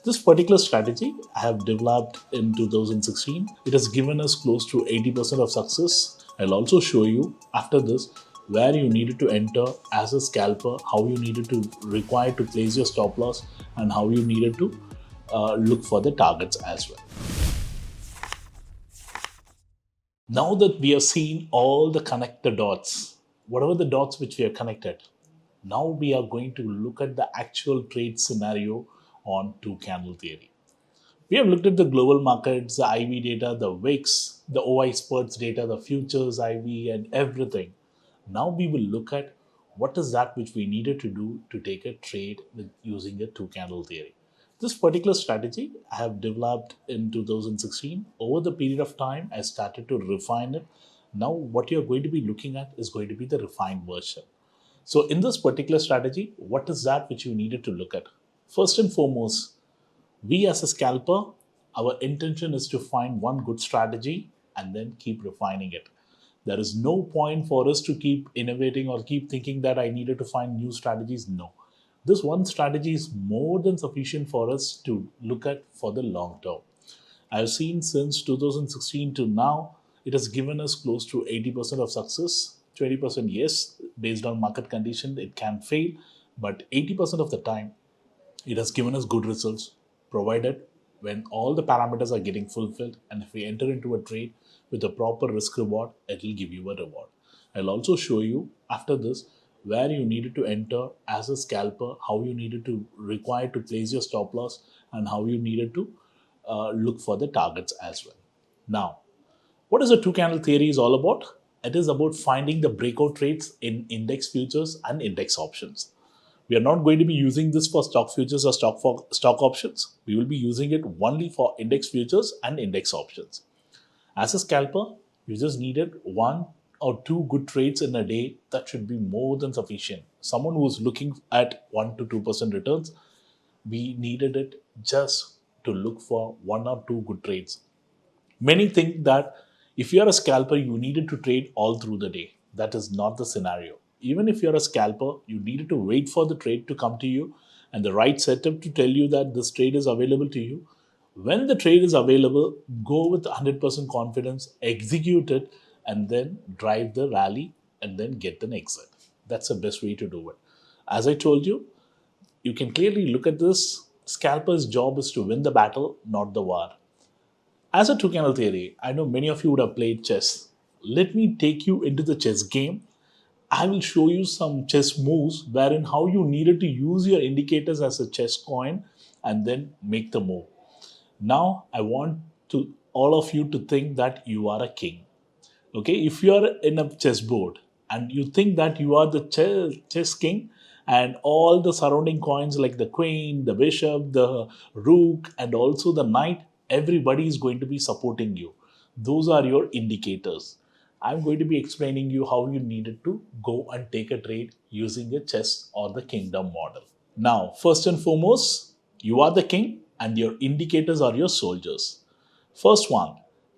This particular strategy I have developed in 2016. It has given us close to 80% of success. I'll also show you after this where you needed to enter as a scalper, how you needed to require to place your stop loss, and how you needed to look for the targets as well. Now that we have seen all the connected dots, whatever the dots which we have connected, now we are going to look at the actual trade scenario on two candle theory. We have looked at the global markets, the IV data, the VIX, the OI spurts data, the futures IV, and everything. Now we will look at what is that which we needed to do to take a trade with using a two candle theory. This particular strategy I have developed in 2016. Over the period of time, I started to refine it. Now what you're going to be looking at is going to be the refined version. So in this particular strategy, what is that which you needed to look at? First and foremost, we as a scalper, our intention is to find one good strategy and then keep refining it. There is no point for us to keep innovating or keep thinking that I needed to find new strategies. No. This one strategy is more than sufficient for us to look at for the long term. I've seen since 2016 to now, it has given us close to 80% of success. 20% yes, based on market condition, it can fail, but 80% of the time, it has given us good results, provided when all the parameters are getting fulfilled, and if we enter into a trade with a proper risk reward, it will give you a reward. I'll also show you after this where you needed to enter as a scalper, how you needed to require to place your stop loss, and how you needed to look for the targets as well. Now, what is the two candle theory is all about? It is about finding the breakout trades in index futures and index options. We are not going to be using this for stock futures or stock options. We will be using it only for index futures and index options. As a scalper, you just needed one or two good trades in a day. That should be more than sufficient. Someone who is looking at 1 to 2% returns, we needed it just to look for one or two good trades. Many think that if you are a scalper, you needed to trade all through the day. That is not the scenario. Even if you're a scalper, you needed to wait for the trade to come to you and the right setup to tell you that this trade is available to you. When the trade is available, go with 100% confidence, execute it, and then drive the rally and then get an exit. That's the best way to do it. As I told you, you can clearly look at this. Scalper's job is to win the battle, not the war. As a two candle theory, I know many of you would have played chess. Let me take you into the chess game. I will show you some chess moves wherein how you needed to use your indicators as a chess coin and then make the move. Now I want to all of you to think that you are a king. Okay, if you are in a chessboard and you think that you are the chess king, and all the surrounding coins like the queen, the bishop, the rook, and also the knight, everybody is going to be supporting you. Those are your indicators. I'm going to be explaining you how you needed to go and take a trade using a chess or the kingdom model. Now, first and foremost, you are the king and your indicators are your soldiers. First one,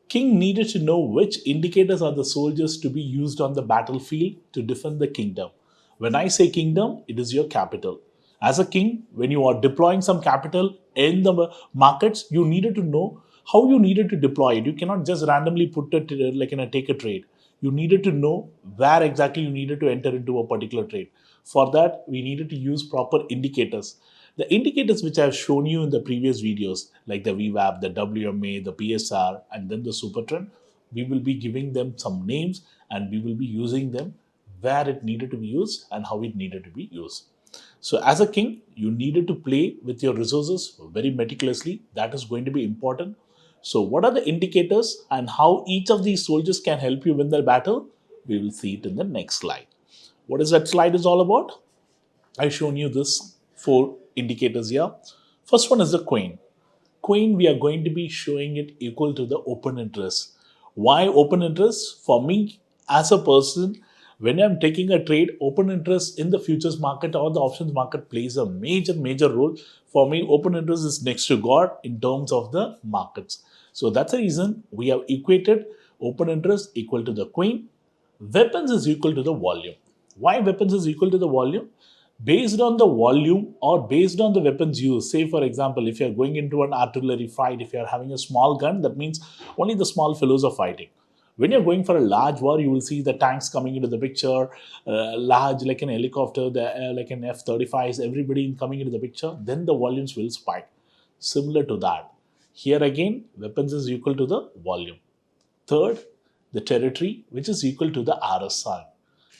king needed to know which indicators are the soldiers to be used on the battlefield to defend the kingdom. When I say kingdom, it is your capital. As a king, when you are deploying some capital in the markets, you needed to know how you needed to deploy it. You cannot just randomly put it like in a take a trade. You needed to know where exactly you needed to enter into a particular trade. For that, we needed to use proper indicators. The indicators which I have shown you in the previous videos, like the VWAP, the WMA, the PSR, and then the super trend, we will be giving them some names and we will be using them where it needed to be used and how it needed to be used. So as a king, you needed to play with your resources very meticulously. That is going to be important. So what are the indicators and how each of these soldiers can help you win the battle? We will see it in the next slide. What is that slide is all about? I've shown you this 4 indicators here. First one is the queen. Queen, we are going to be showing it equal to the open interest. Why open interest? For me, as a person, when I'm taking a trade, open interest in the futures market or the options market plays a major role. For me, open interest is next to God in terms of the markets. So that's the reason we have equated open interest equal to the queen. Weapons is equal to the volume. Why weapons is equal to the volume? based on the volume or based on the weapons used. Say, for example, if you're going into an artillery fight, if you're having a small gun, that means only the small fellows are fighting. When you're going for a large war, you will see the tanks coming into the picture, large like an helicopter, like an F-35s, everybody coming into the picture, then the volumes will spike. Similar to that. Here again, weapons is equal to the volume. Third, the territory, which is equal to the RSI.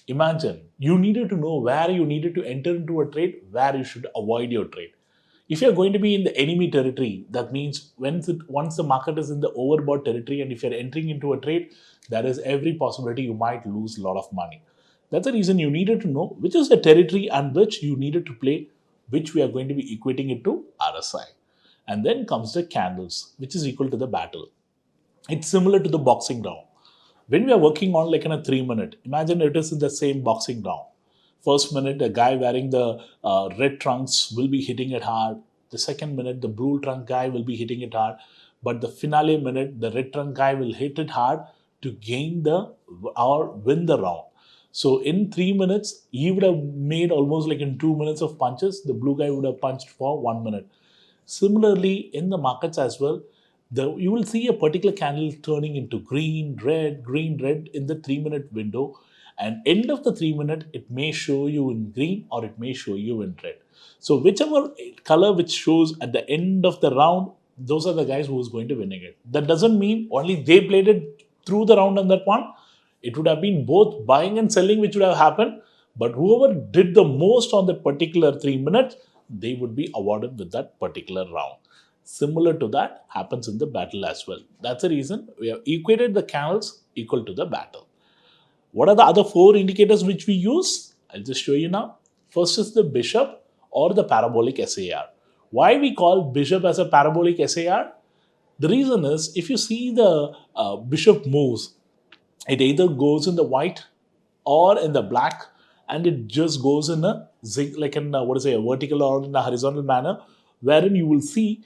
Imagine you needed to know where you needed to enter into a trade, where you should avoid your trade. If you're going to be in the enemy territory, that means once the market is in the overbought territory and if you're entering into a trade, there is every possibility you might lose a lot of money. That's the reason you needed to know which is the territory and which you needed to play, which we are going to be equating it to RSI. And then comes the candles, which is equal to the battle. It's similar to the boxing round. When we are working on like in a 3 minute, imagine it is in the same boxing round. First minute, the guy wearing the red trunks will be hitting it hard. The second minute, the blue trunk guy will be hitting it hard. But the finale minute, the red trunk guy will hit it hard to gain the or win the round. So in 3 minutes, he would have made almost like in 2 minutes of punches. The blue guy would have punched for 1 minute. Similarly, in the markets as well, you will see a particular candle turning into green, red in the 3 minute window. And end of the 3 minute, it may show you in green or it may show you in red. So whichever color which shows at the end of the round, those are the guys who is going to winning it. That doesn't mean only they played it through the round on that one. It would have been both buying and selling which would have happened. But whoever did the most on that particular 3 minutes, they would be awarded with that particular round. Similar to that happens in the battle as well. That's the reason we have equated the candles equal to the battle. What are the other four indicators which we use? I'll just show you now. First is the bishop or the parabolic SAR. Why we call bishop as a parabolic SAR? The reason is if you see the bishop moves, it either goes in the white or in the black, and it just goes in a like in a, what is it, a vertical or in a horizontal manner, wherein you will see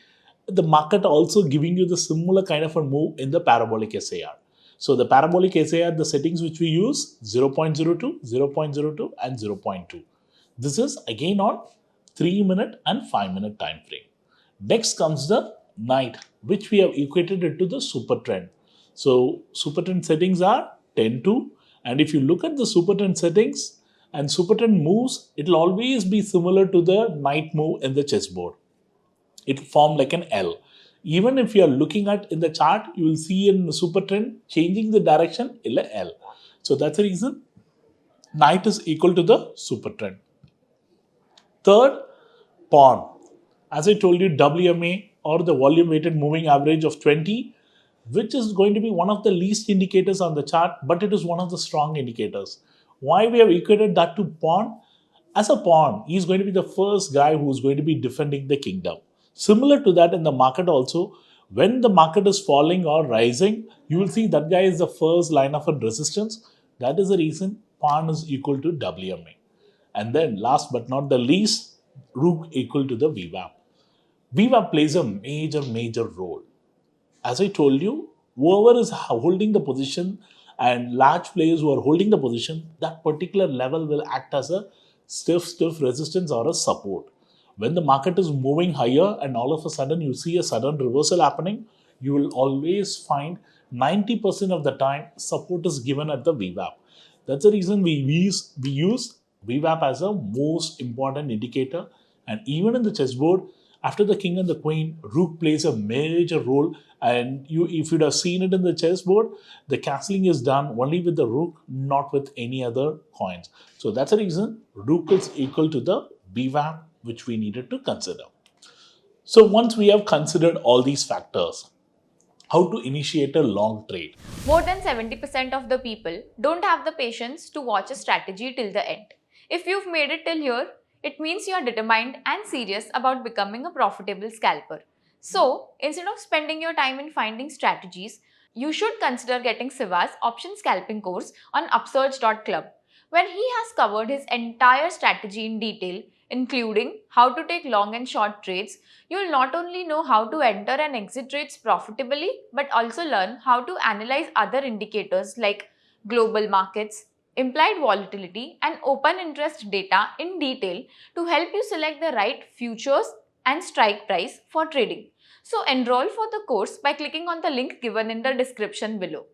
the market also giving you the similar kind of a move in the parabolic SAR. So the parabolic SAR, the settings which we use 0.02, 0.02 and 0.2. This is again on 3 minute and 5 minute time frame. Next comes the night, which we have equated it to the super trend. So super trend settings are 10-2, and if you look at the super trend settings and super trend moves, it will always be similar to the night move in the chessboard. It formed like an L. Even if you are looking at in the chart, you will see in super trend changing the direction in a L. So that's the reason night is equal to the super trend. Third, pawn. As I told you, WMA or the volume weighted moving average of 20, which is going to be one of the least indicators on the chart, but it is one of the strong indicators. Why we have equated that to pawn? As a pawn, he is going to be the first guy who is going to be defending the kingdom. Similar to that in the market also, when the market is falling or rising, you will see that guy is the first line of resistance. That is the reason pawn is equal to WMA. And then last but not the least, rook equal to the VWAP. VWAP plays a major role. As I told you, whoever is holding the position and large players who are holding the position, that particular level will act as a stiff resistance or a support. When the market is moving higher and all of a sudden you see a sudden reversal happening, you will always find 90% of the time support is given at the VWAP. That's the reason we use VWAP as a most important indicator. And even in the chessboard, after the king and the queen, rook plays a major role. And if you'd have seen it in the chessboard, the castling is done only with the rook, not with any other coins. So that's the reason rook is equal to the VWAP, which we needed to consider. So once we have considered all these factors, how to initiate a long trade? More than 70% of the people don't have the patience to watch a strategy till the end. If you've made it till here, it means you are determined and serious about becoming a profitable scalper. So, instead of spending your time in finding strategies, you should consider getting Siva's option scalping course on Upsurge.club, where he has covered his entire strategy in detail, including how to take long and short trades. You'll not only know how to enter and exit trades profitably, but also learn how to analyze other indicators like global markets, implied volatility, and open interest data in detail to help you select the right futures and strike price for trading. So enroll for the course by clicking on the link given in the description below.